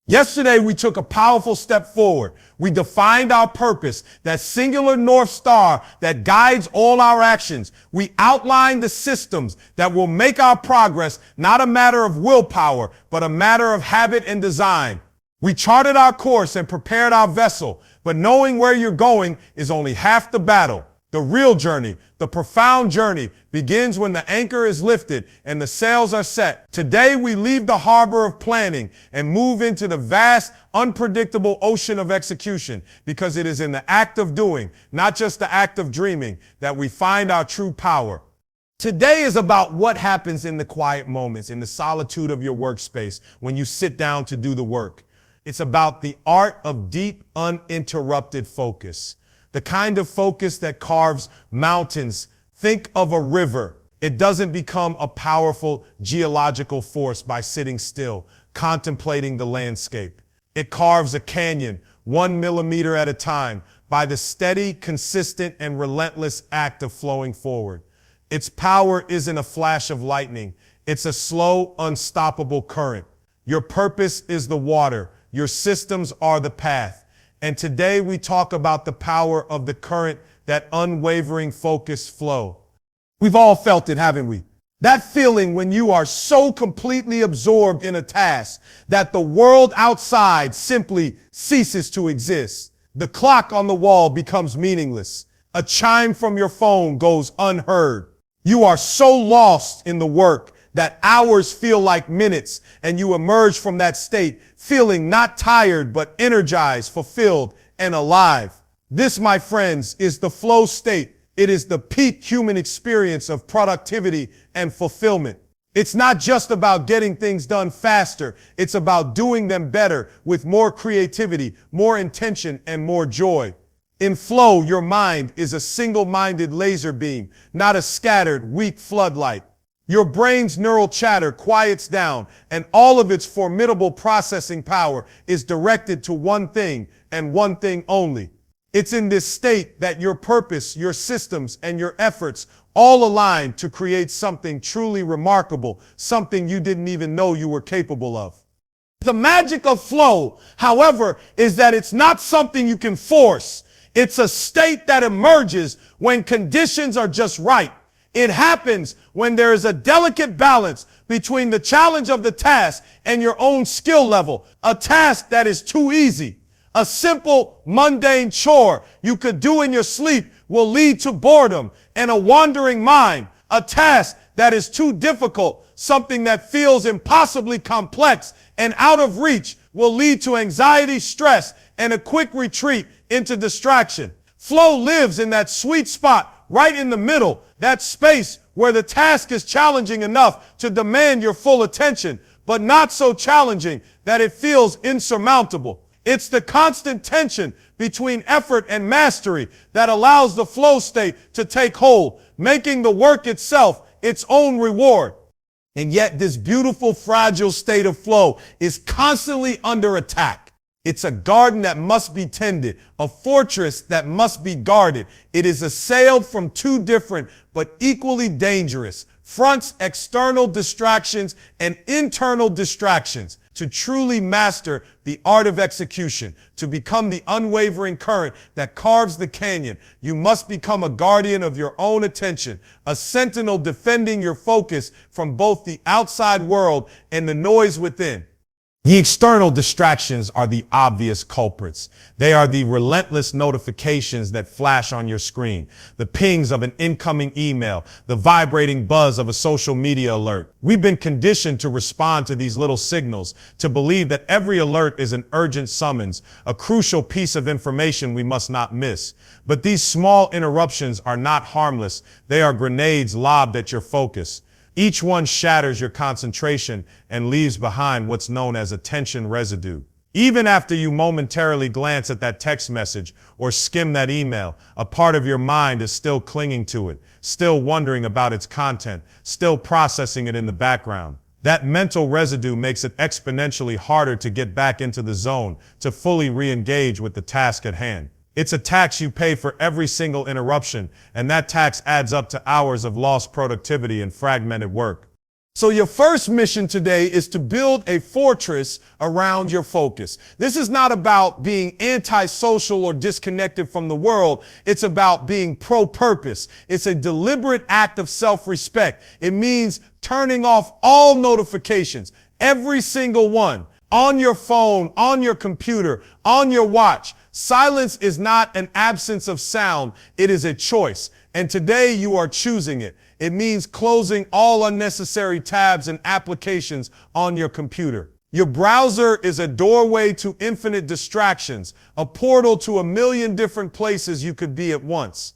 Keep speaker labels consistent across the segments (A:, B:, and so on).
A: Yesterday, we took a powerful step forward. We defined our purpose, that singular North Star that guides all our actions. We outlined the systems that will make our progress not a matter of willpower, but a matter of habit and design. We charted our course and prepared our vessel, but knowing where you're going is only half the battle. The real journey, the profound journey, begins when the anchor is lifted and the sails are set. Today, we leave the harbor of planning and move into the vast, unpredictable ocean of execution, because it is in the act of doing, not just the act of dreaming, that we find our true power. Today is about what happens in the quiet moments, in the solitude of your workspace, when you sit down to do the work. It's about the art of deep, uninterrupted focus. The kind of focus that carves mountains. Think of a river. It doesn't become a powerful geological force by sitting still, contemplating the landscape. It carves a canyon 1 millimeter at a time by the steady, consistent, and relentless act of flowing forward. Its power isn't a flash of lightning. It's a slow, unstoppable current. Your purpose is the water. Your systems are the path. And today we talk about the power of the current, that unwavering focused flow. We've all felt it, haven't we? That feeling when you are so completely absorbed in a task that the world outside simply ceases to exist. The clock on the wall becomes meaningless. A chime from your phone goes unheard. You are so lost in the work that hours feel like minutes, and you emerge from that state feeling not tired, but energized, fulfilled, and alive. This, my friends, is the flow state. It is the peak human experience of productivity and fulfillment. It's not just about getting things done faster. It's about doing them better with more creativity, more intention, and more joy. In flow, your mind is a single-minded laser beam, not a scattered, weak floodlight. Your brain's neural chatter quiets down, and all of its formidable processing power is directed to one thing and one thing only. It's in this state that your purpose, your systems, and your efforts all align to create something truly remarkable, something you didn't even know you were capable of. The magic of flow, however, is that it's not something you can force. It's a state that emerges when conditions are just right. It happens when there is a delicate balance between the challenge of the task and your own skill level. A task that is too easy, a simple, mundane chore you could do in your sleep, will lead to boredom and a wandering mind. A task that is too difficult, something that feels impossibly complex and out of reach, will lead to anxiety, stress, and a quick retreat into distraction. Flow lives in that sweet spot right in the middle, that space where the task is challenging enough to demand your full attention, but not so challenging that it feels insurmountable. It's the constant tension between effort and mastery that allows the flow state to take hold, making the work itself its own reward. And yet this beautiful, fragile state of flow is constantly under attack. It's a garden that must be tended, a fortress that must be guarded. It is assailed from two different but equally dangerous fronts: external distractions and internal distractions. To truly master the art of execution, to become the unwavering current that carves the canyon, you must become a guardian of your own attention, a sentinel defending your focus from both the outside world and the noise within. The external distractions are the obvious culprits. They are the relentless notifications that flash on your screen, the pings of an incoming email, the vibrating buzz of a social media alert. We've been conditioned to respond to these little signals, to believe that every alert is an urgent summons, a crucial piece of information we must not miss. But these small interruptions are not harmless. They are grenades lobbed at your focus. Each one shatters your concentration and leaves behind what's known as attention residue. Even after you momentarily glance at that text message or skim that email, a part of your mind is still clinging to it, still wondering about its content, still processing it in the background. That mental residue makes it exponentially harder to get back into the zone, to fully re-engage with the task at hand. It's a tax you pay for every single interruption, and that tax adds up to hours of lost productivity and fragmented work. So your first mission today is to build a fortress around your focus. This is not about being antisocial or disconnected from the world. It's about being pro-purpose. It's a deliberate act of self-respect. It means turning off all notifications, every single one, on your phone, on your computer, on your watch. Silence is not an absence of sound. It is a choice. And today you are choosing it. It means closing all unnecessary tabs and applications on your computer. Your browser is a doorway to infinite distractions, a portal to a million different places you could be at once.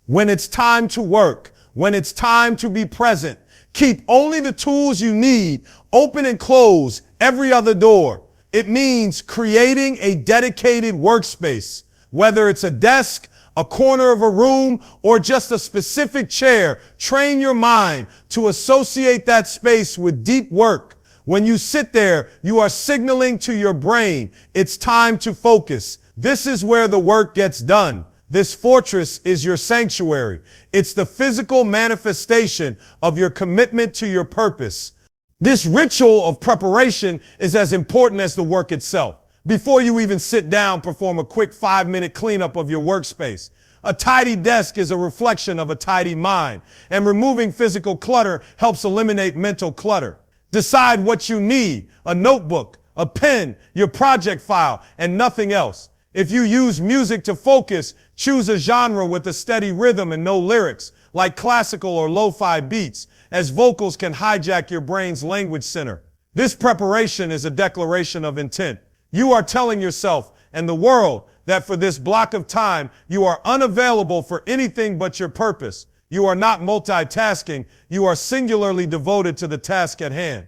A: When it's time to work, when it's time to be present, keep only the tools you need, open and close every other door. It means creating a dedicated workspace, whether it's a desk, a corner of a room, or just a specific chair. Train your mind to associate that space with deep work. When you sit there, you are signaling to your brain, it's time to focus. This is where the work gets done. This fortress is your sanctuary. It's the physical manifestation of your commitment to your purpose. This ritual of preparation is as important as the work itself. Before you even sit down, perform a quick 5-minute cleanup of your workspace. A tidy desk is a reflection of a tidy mind, and removing physical clutter helps eliminate mental clutter. Decide what you need: a notebook, a pen, your project file, and nothing else. If you use music to focus, choose a genre with a steady rhythm and no lyrics, like classical or lo-fi beats, as vocals can hijack your brain's language center. This preparation is a declaration of intent. You are telling yourself and the world that for this block of time, you are unavailable for anything but your purpose. You are not multitasking. You are singularly devoted to the task at hand.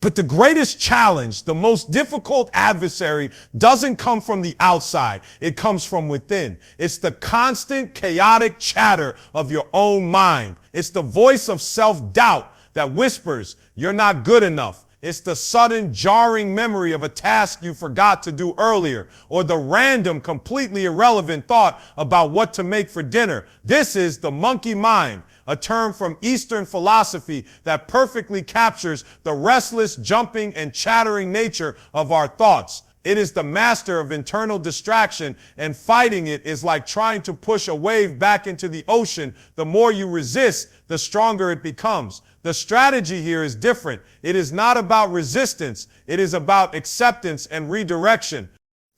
A: But the greatest challenge, the most difficult adversary, doesn't come from the outside. It comes from within. It's the constant, chaotic chatter of your own mind. It's the voice of self-doubt that whispers, "You're not good enough." It's the sudden, jarring memory of a task you forgot to do earlier, or the random, completely irrelevant thought about what to make for dinner. This is the monkey mind, a term from Eastern philosophy that perfectly captures the restless, jumping, and chattering nature of our thoughts. It is the master of internal distraction, and fighting it is like trying to push a wave back into the ocean. The more you resist, the stronger it becomes. The strategy here is different. It is not about resistance. It is about acceptance and redirection.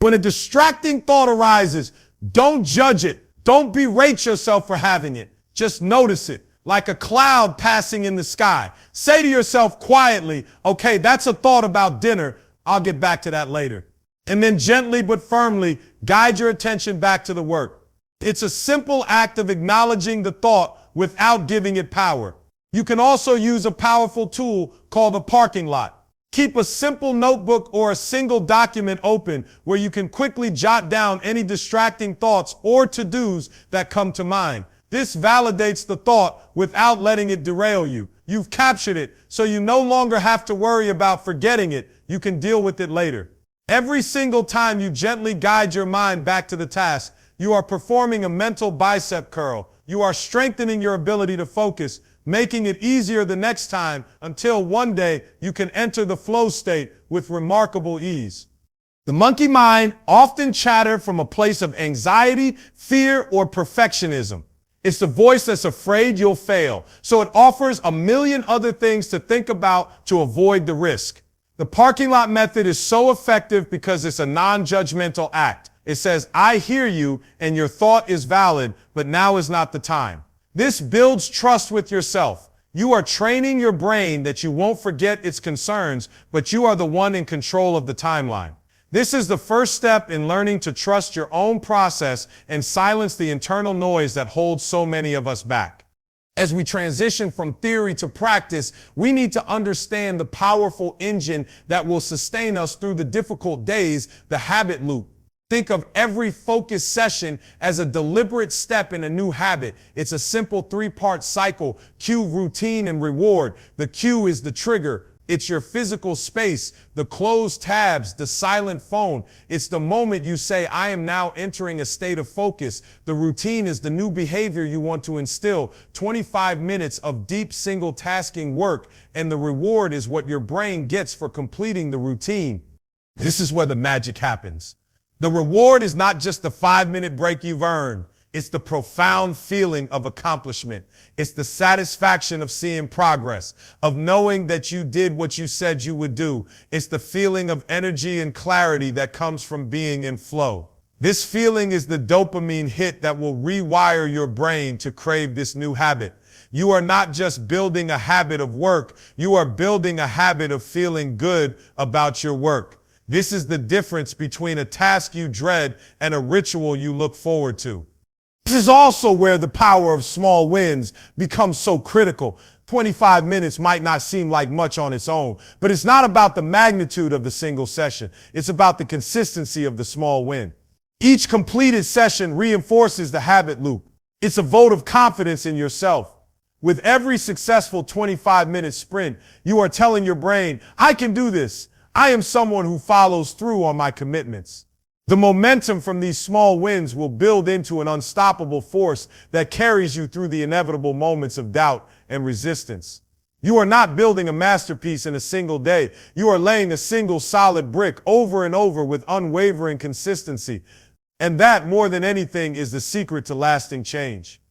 A: When a distracting thought arises, don't judge it. Don't berate yourself for having it. Just notice it, like a cloud passing in the sky. Say to yourself quietly, "Okay, that's a thought about dinner. I'll get back to that later." And then gently but firmly guide your attention back to the work. It's a simple act of acknowledging the thought without giving it power. You can also use a powerful tool called a parking lot. Keep a simple notebook or a single document open where you can quickly jot down any distracting thoughts or to-dos that come to mind. This validates the thought without letting it derail you. You've captured it, so you no longer have to worry about forgetting it. You can deal with it later. Every single time you gently guide your mind back to the task, you are performing a mental bicep curl. You are strengthening your ability to focus, making it easier the next time until one day you can enter the flow state with remarkable ease. The monkey mind often chatters from a place of anxiety, fear, or perfectionism. It's the voice that's afraid you'll fail, so it offers a million other things to think about to avoid the risk. The parking lot method is so effective because it's a non-judgmental act. It says, "I hear you and your thought is valid, but now is not the time." This builds trust with yourself. You are training your brain that you won't forget its concerns, but you are the one in control of the timeline. This is the first step in learning to trust your own process and silence the internal noise that holds so many of us back. As we transition from theory to practice, we need to understand the powerful engine that will sustain us through the difficult days, the habit loop. Think of every focus session as a deliberate step in a new habit. It's a simple 3-part cycle: cue, routine, and reward. The cue is the trigger. It's your physical space, the closed tabs, the silent phone. It's the moment you say, I am now entering a state of focus. The routine is the new behavior you want to instill. 25 minutes of deep single tasking work, and the reward is what your brain gets for completing the routine. This is where the magic happens. The reward is not just the 5-minute break you've earned. It's the profound feeling of accomplishment. It's the satisfaction of seeing progress, of knowing that you did what you said you would do. It's the feeling of energy and clarity that comes from being in flow. This feeling is the dopamine hit that will rewire your brain to crave this new habit. You are not just building a habit of work, you are building a habit of feeling good about your work. This is the difference between a task you dread and a ritual you look forward to. This is also where the power of small wins becomes so critical. 25 minutes might not seem like much on its own, but it's not about the magnitude of the single session. It's about the consistency of the small win. Each completed session reinforces the habit loop. It's a vote of confidence in yourself. With every successful 25-minute sprint, you are telling your brain, I can do this. I am someone who follows through on my commitments. The momentum from these small wins will build into an unstoppable force that carries you through the inevitable moments of doubt and resistance. You are not building a masterpiece in a single day. You are laying a single solid brick over and over with unwavering consistency. And that, more than anything, is the secret to lasting change.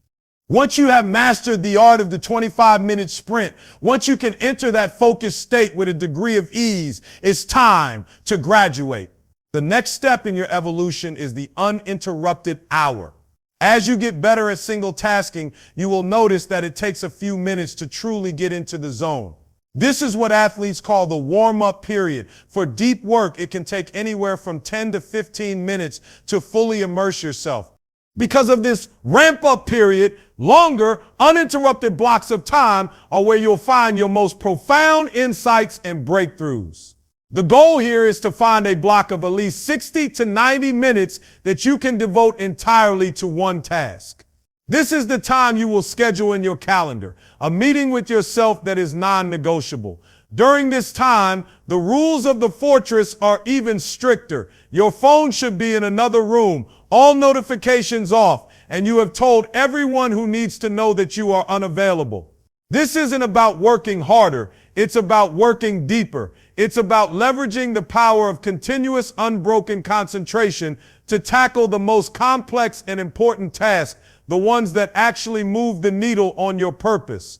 A: Once you have mastered the art of the 25-minute sprint, once you can enter that focused state with a degree of ease, it's time to graduate. The next step in your evolution is the uninterrupted hour. As you get better at single tasking, you will notice that it takes a few minutes to truly get into the zone. This is what athletes call the warm-up period. For deep work, it can take anywhere from 10 to 15 minutes to fully immerse yourself. Because of this ramp-up period, longer, uninterrupted blocks of time are where you'll find your most profound insights and breakthroughs. The goal here is to find a block of at least 60 to 90 minutes that you can devote entirely to one task. This is the time you will schedule in your calendar, a meeting with yourself that is non-negotiable. During this time, the rules of the fortress are even stricter. Your phone should be in another room, all notifications off, and you have told everyone who needs to know that you are unavailable. This isn't about working harder. It's about working deeper. It's about leveraging the power of continuous, unbroken concentration to tackle the most complex and important tasks, the ones that actually move the needle on your purpose.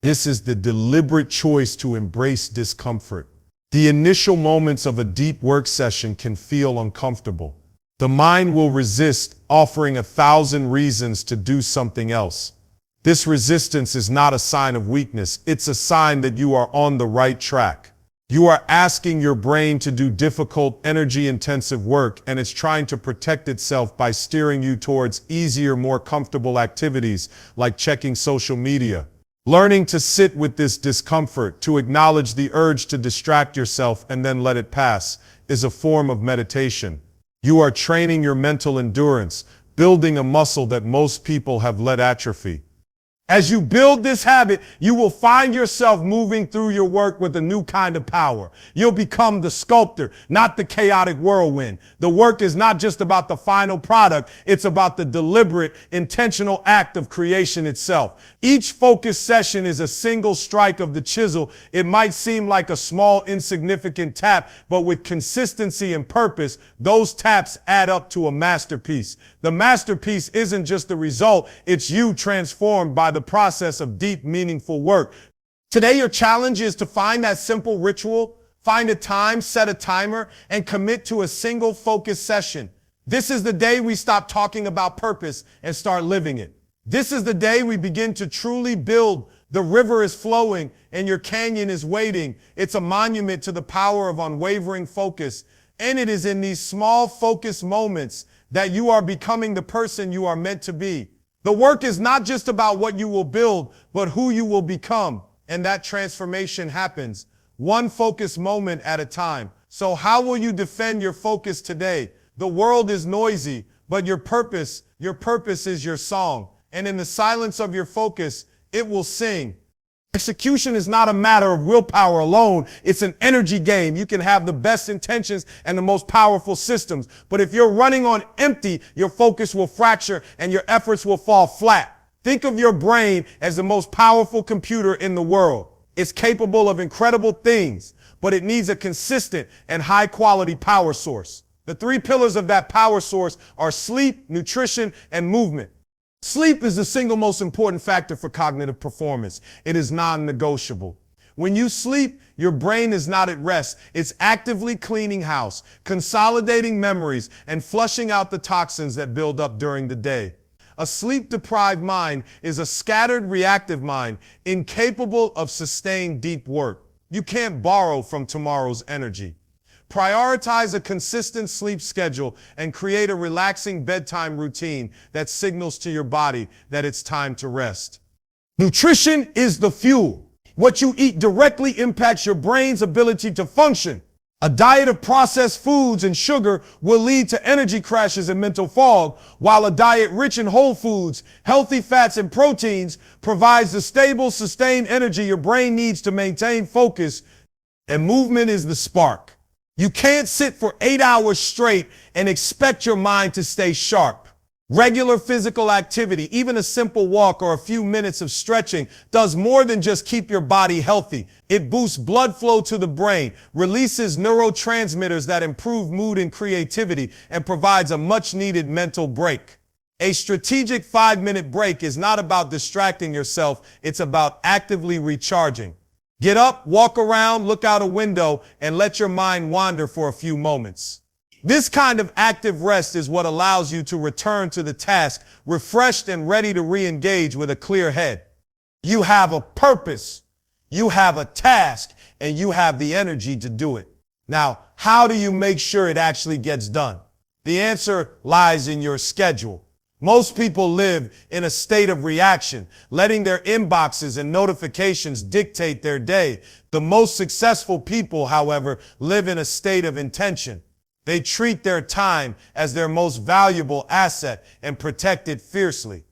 A: This is the deliberate choice to embrace discomfort. The initial moments of a deep work session can feel uncomfortable. The mind will resist, offering 1,000 reasons to do something else. This resistance is not a sign of weakness. It's a sign that you are on the right track. You are asking your brain to do difficult, energy-intensive work, and it's trying to protect itself by steering you towards easier, more comfortable activities like checking social media. Learning to sit with this discomfort, to acknowledge the urge to distract yourself and then let it pass, is a form of meditation. You are training your mental endurance, building a muscle that most people have let atrophy. As you build this habit, you will find yourself moving through your work with a new kind of power. You'll become the sculptor, not the chaotic whirlwind. The work is not just about the final product. It's about the deliberate, intentional act of creation itself. Each focus session is a single strike of the chisel. It might seem like a small, insignificant tap, but with consistency and purpose, those taps add up to a masterpiece. The masterpiece isn't just the result. It's you transformed by the process of deep, meaningful work. Today, your challenge is to find that simple ritual, find a time, set a timer, and commit to a single focus session. This is the day we stop talking about purpose and start living it. This is the day we begin to truly build. The river is flowing and your canyon is waiting. It's a monument to the power of unwavering focus. And it is in these small focus moments that you are becoming the person you are meant to be. The work is not just about what you will build, but who you will become. And that transformation happens one focus moment at a time. So how will you defend your focus today? The world is noisy, but your purpose is your song. And in the silence of your focus, it will sing. Execution is not a matter of willpower alone. It's an energy game. You can have the best intentions and the most powerful systems, but if you're running on empty, your focus will fracture and your efforts will fall flat. Think of your brain as the most powerful computer in the world. It's capable of incredible things, but it needs a consistent and high quality power source. The three pillars of that power source are sleep, nutrition, and movement. Sleep is the single most important factor for cognitive performance. It is non-negotiable. When you sleep, your brain is not at rest. It's actively cleaning house, consolidating memories, and flushing out the toxins that build up during the day. A sleep-deprived mind is a scattered, reactive mind, incapable of sustained deep work. You can't borrow from tomorrow's energy. Prioritize a consistent sleep schedule and create a relaxing bedtime routine that signals to your body that it's time to rest. Nutrition is the fuel. What you eat directly impacts your brain's ability to function. A diet of processed foods and sugar will lead to energy crashes and mental fog, while a diet rich in whole foods, healthy fats, and proteins provides the stable, sustained energy your brain needs to maintain focus, and movement is the spark. You can't sit for 8 hours straight and expect your mind to stay sharp. Regular physical activity, even a simple walk or a few minutes of stretching, does more than just keep your body healthy. It boosts blood flow to the brain, releases neurotransmitters that improve mood and creativity, and provides a much-needed mental break. A strategic 5-minute break is not about distracting yourself, it's about actively recharging. Get up, walk around, look out a window, and let your mind wander for a few moments. This kind of active rest is what allows you to return to the task refreshed and ready to re-engage with a clear head. You have a purpose, you have a task, and you have the energy to do it. Now, how do you make sure it actually gets done? The answer lies in your schedule. Most people live in a state of reaction, letting their inboxes and notifications dictate their day. The most successful people, however, live in a state of intention. They treat their time as their most valuable asset and protect it fiercely.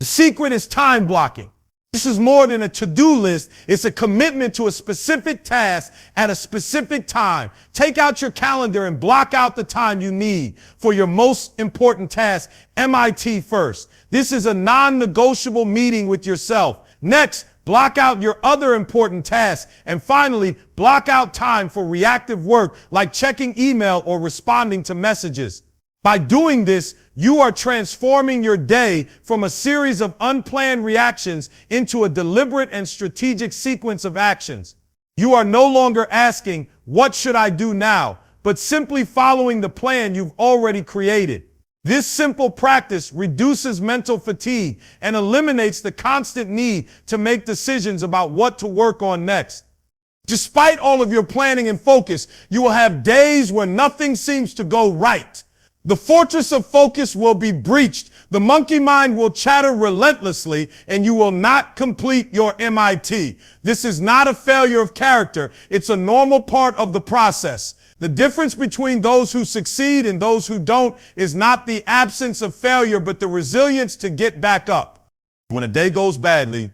A: The secret is time blocking. This is more than a to-do list. It's a commitment to a specific task at a specific time. Take out your calendar and block out the time you need for your most important task. MIT first. This is a non-negotiable meeting with yourself. Next, block out your other important tasks. And finally, block out time for reactive work like checking email or responding to messages. By doing this, you are transforming your day from a series of unplanned reactions into a deliberate and strategic sequence of actions. You are no longer asking, what should I do now? But simply following the plan you've already created. This simple practice reduces mental fatigue and eliminates the constant need to make decisions about what to work on next. Despite all of your planning and focus, you will have days where nothing seems to go right. The fortress of focus will be breached. The monkey mind will chatter relentlessly, and you will not complete your MIT. This is not a failure of character. It's a normal part of the process. The difference between those who succeed and those who don't is not the absence of failure, but the resilience to get back up. When a day goes badly,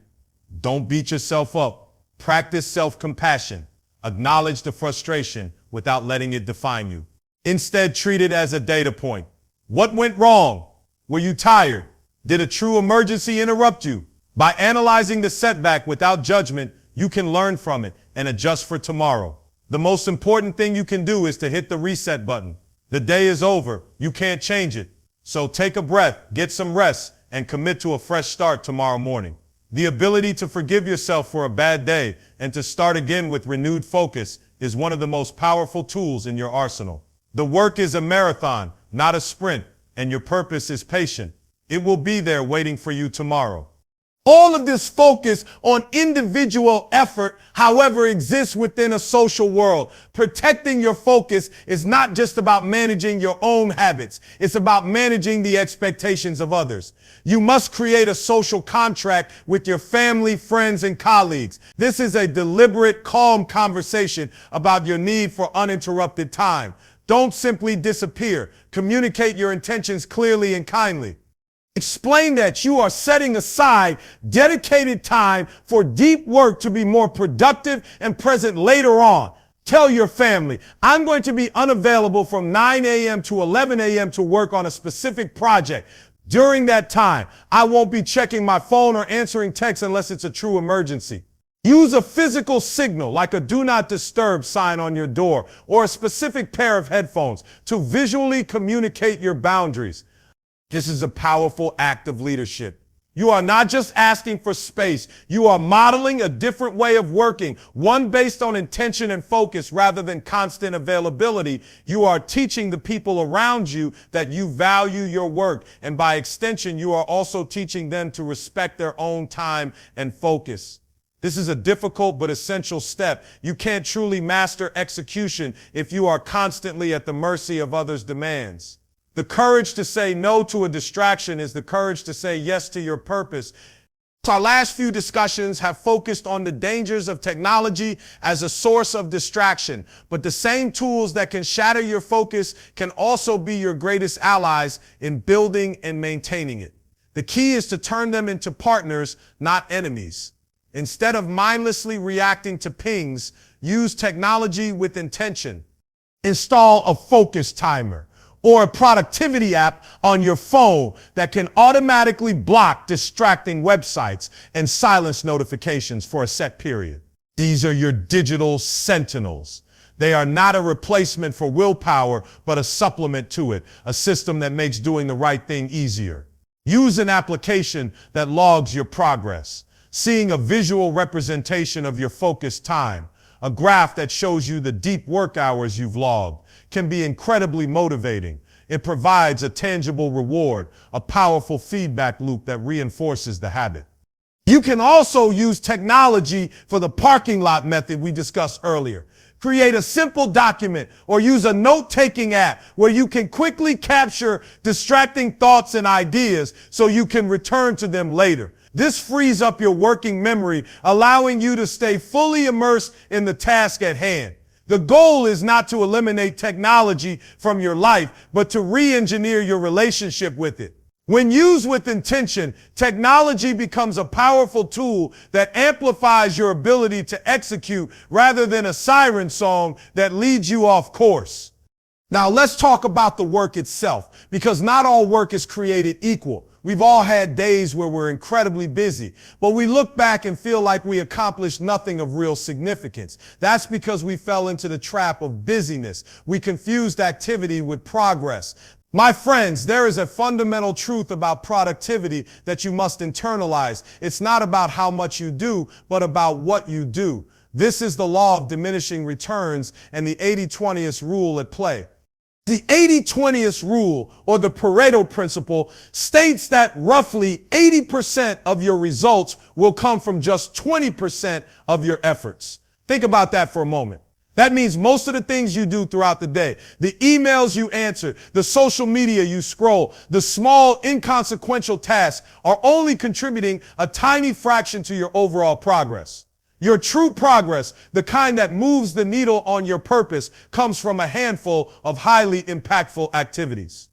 A: don't beat yourself up. Practice self-compassion. Acknowledge the frustration without letting it define you. Instead, treat it as a data point. What went wrong? Were you tired? Did a true emergency interrupt you? By analyzing the setback without judgment, you can learn from it and adjust for tomorrow. The most important thing you can do is to hit the reset button. The day is over. You can't change it. So take a breath, get some rest, and commit to a fresh start tomorrow morning. The ability to forgive yourself for a bad day and to start again with renewed focus is one of the most powerful tools in your arsenal. The work is a marathon, not a sprint, and your purpose is patient. It will be there waiting for you tomorrow. All of this focus on individual effort, however, exists within a social world. Protecting your focus is not just about managing your own habits. It's about managing the expectations of others. You must create a social contract with your family, friends, and colleagues. This is a deliberate, calm conversation about your need for uninterrupted time. Don't simply disappear. Communicate your intentions clearly and kindly. Explain that you are setting aside dedicated time for deep work to be more productive and present later on. Tell your family, I'm going to be unavailable from 9 a.m. to 11 a.m. to work on a specific project. During that time, I won't be checking my phone or answering texts unless it's a true emergency. Use a physical signal like a do not disturb sign on your door or a specific pair of headphones to visually communicate your boundaries. This is a powerful act of leadership. You are not just asking for space. You are modeling a different way of working, one based on intention and focus rather than constant availability. You are teaching the people around you that you value your work. And by extension, you are also teaching them to respect their own time and focus. This is a difficult but essential step. You can't truly master execution if you are constantly at the mercy of others' demands. The courage to say no to a distraction is the courage to say yes to your purpose. Our last few discussions have focused on the dangers of technology as a source of distraction, but the same tools that can shatter your focus can also be your greatest allies in building and maintaining it. The key is to turn them into partners, not enemies. Instead of mindlessly reacting to pings, use technology with intention. Install a focus timer or a productivity app on your phone that can automatically block distracting websites and silence notifications for a set period. These are your digital sentinels. They are not a replacement for willpower, but a supplement to it, a system that makes doing the right thing easier. Use an application that logs your progress. Seeing a visual representation of your focused time, a graph that shows you the deep work hours you've logged, can be incredibly motivating. It provides a tangible reward, a powerful feedback loop that reinforces the habit. You can also use technology for the parking lot method we discussed earlier. Create a simple document or use a note-taking app where you can quickly capture distracting thoughts and ideas so you can return to them later. This frees up your working memory, allowing you to stay fully immersed in the task at hand. The goal is not to eliminate technology from your life, but to re-engineer your relationship with it. When used with intention, technology becomes a powerful tool that amplifies your ability to execute rather than a siren song that leads you off course. Now let's talk about the work itself, because not all work is created equal. We've all had days where we're incredibly busy, but we look back and feel like we accomplished nothing of real significance. That's because we fell into the trap of busyness. We confused activity with progress. My friends, there is a fundamental truth about productivity that you must internalize. It's not about how much you do, but about what you do. This is the law of diminishing returns and the 80-20th rule at play. The 80-20th rule, or the Pareto principle, states that roughly 80% of your results will come from just 20% of your efforts. Think about that for a moment. That means most of the things you do throughout the day, the emails you answer, the social media you scroll, the small inconsequential tasks are only contributing a tiny fraction to your overall progress. Your true progress, the kind that moves the needle on your purpose, comes from a handful of highly impactful activities.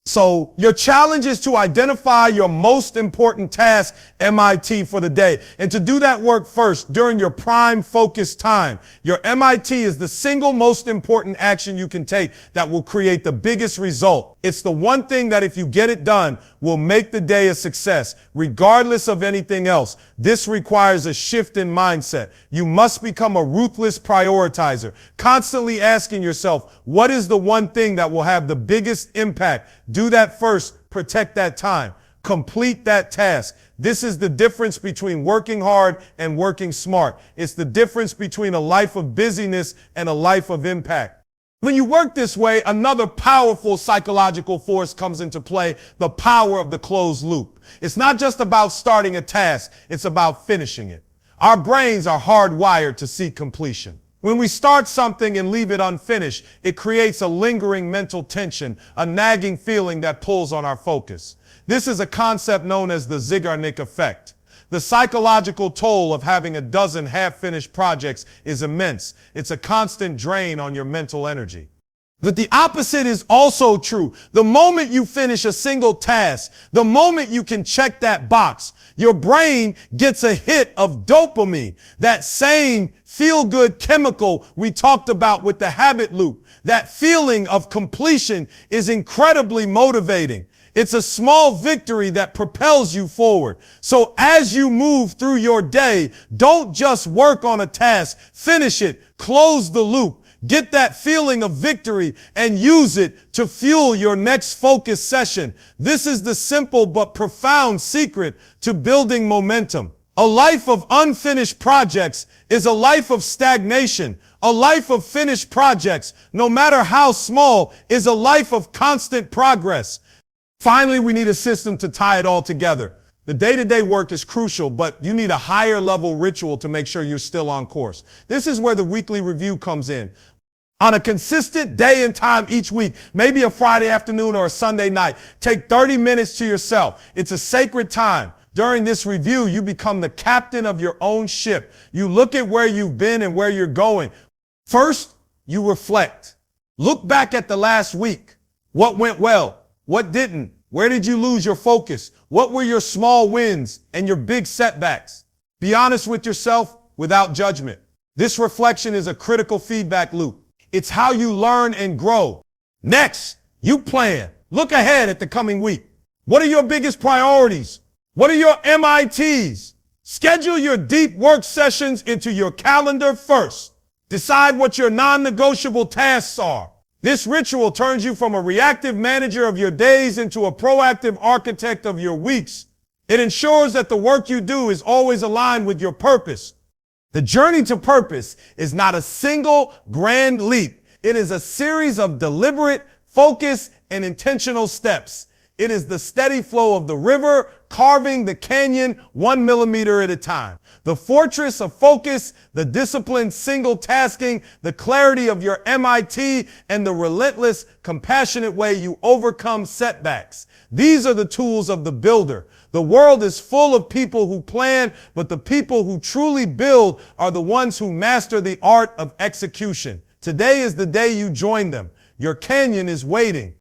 A: So your challenge is to identify your most important task, MIT, for the day. And to do that work first during your prime focus time. Your MIT is the single most important action you can take that will create the biggest result. It's the one thing that if you get it done will make the day a success, regardless of anything else. This requires a shift in mindset. You must become a ruthless prioritizer, constantly asking yourself, what is the one thing that will have the biggest impact? Do that first, protect that time, complete that task. This is the difference between working hard and working smart. It's the difference between a life of busyness and a life of impact. When you work this way, another powerful psychological force comes into play, the power of the closed loop. It's not just about starting a task, it's about finishing it. Our brains are hardwired to seek completion. When we start something and leave it unfinished, it creates a lingering mental tension, a nagging feeling that pulls on our focus. This is a concept known as the Zeigarnik effect. The psychological toll of having a dozen half-finished projects is immense. It's a constant drain on your mental energy. But the opposite is also true. The moment you finish a single task, the moment you can check that box, your brain gets a hit of dopamine, that same feel-good chemical we talked about with the habit loop. That feeling of completion is incredibly motivating. It's a small victory that propels you forward. So as you move through your day, don't just work on a task, finish it, close the loop. Get that feeling of victory and use it to fuel your next focus session. This is the simple but profound secret to building momentum. A life of unfinished projects is a life of stagnation. A life of finished projects, no matter how small, is a life of constant progress. Finally, we need a system to tie it all together. The day-to-day work is crucial, but you need a higher level ritual to make sure you're still on course. This is where the weekly review comes in. On a consistent day and time each week, maybe a Friday afternoon or a Sunday night, take 30 minutes to yourself. It's a sacred time. During this review, you become the captain of your own ship. You look at where you've been and where you're going. First, you reflect. Look back at the last week. What went well? What didn't? Where did you lose your focus? What were your small wins and your big setbacks? Be honest with yourself without judgment. This reflection is a critical feedback loop. It's how you learn and grow. Next, you plan. Look ahead at the coming week. What are your biggest priorities? What are your MITs? Schedule your deep work sessions into your calendar first. Decide what your non-negotiable tasks are. This ritual turns you from a reactive manager of your days into a proactive architect of your weeks. It ensures that the work you do is always aligned with your purpose. The journey to purpose is not a single grand leap. It is a series of deliberate, focused, and intentional steps. It is the steady flow of the river, carving the canyon 1 millimeter at a time. The fortress of focus, the disciplined single tasking, the clarity of your MIT, and the relentless, compassionate way you overcome setbacks. These are the tools of the builder. The world is full of people who plan, but the people who truly build are the ones who master the art of execution. Today is the day you join them. Your canyon is waiting.